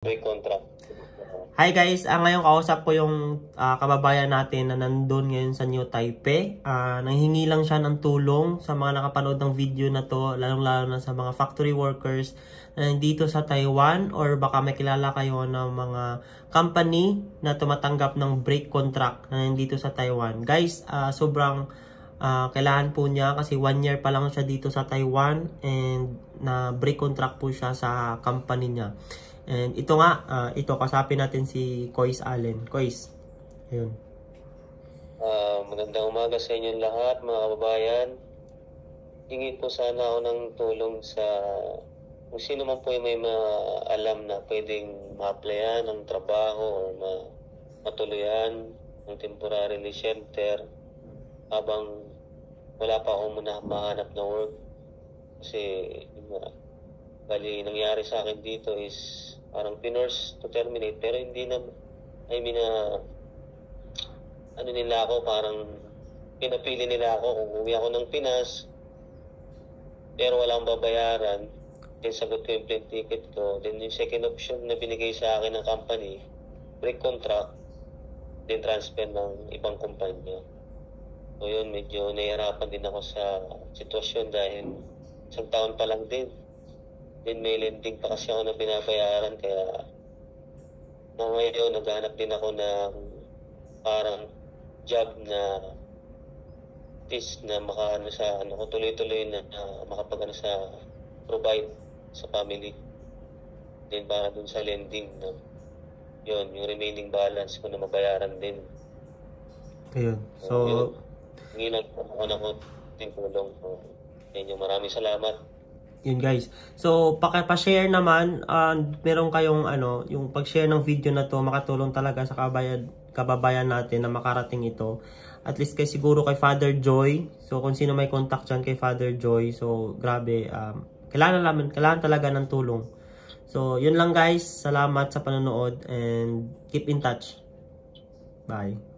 Break contract. Hi guys, ngayon kausap ko yung kababayan natin na nandun ngayon sa New Taipei. Nanghingi lang siya ng tulong sa mga nakapanood ng video na to, lalong-lalo na sa mga factory workers na nandito sa Taiwan, or baka may kilala kayo ng mga company na tumatanggap ng break contract na nandito sa Taiwan. Guys, sobrang kailangan po niya kasi 1 year pa lang siya dito sa Taiwan and na break contract po siya sa company niya. And ito nga, kasapin natin si Kois Allen. Kois, ayun. Magandang umaga sa inyong lahat, mga kababayan. Hingi po sana ako ng tulong sa kung sino man po yung may alam na pwedeng ma-applyan ng trabaho o matuluyan ng temporarily shelter habang wala pa ako muna mahanap na work. Kasi bali nangyari sa akin dito is parang pinorse to terminate, pero hindi na, nila ako, parang pinapili nila ako kung uwi ako ng Pinas pero walang babayaran, then sagot ko yung plane ticket ko, then yung second option na binigay sa akin ng company, break contract, then transfer ng ibang kumpanya. So yun, medyo nahihirapan din ako sa sitwasyon dahil isang taon pa lang din. Then may lending pa kasi ako na binabayaran, kaya ngayon naghahanap din ako ng parang job na at na tuloy-tuloy na sa provide sa family. Then para dun sa lending na yun, yung remaining balance ko na mabayaran din. Ayun. So ngayon ako na din tulong. Yan yung maraming salamat. Yun guys. So, pa-share naman, meron kayong yung pag-share ng video na to, makatulong talaga sa kababayan natin na makarating ito. At least siguro kay Father Joy. So, kung sino may contact dyan kay Father Joy. So, grabe. Kailangan talaga ng tulong. So, yun lang guys. Salamat sa panonood and keep in touch. Bye.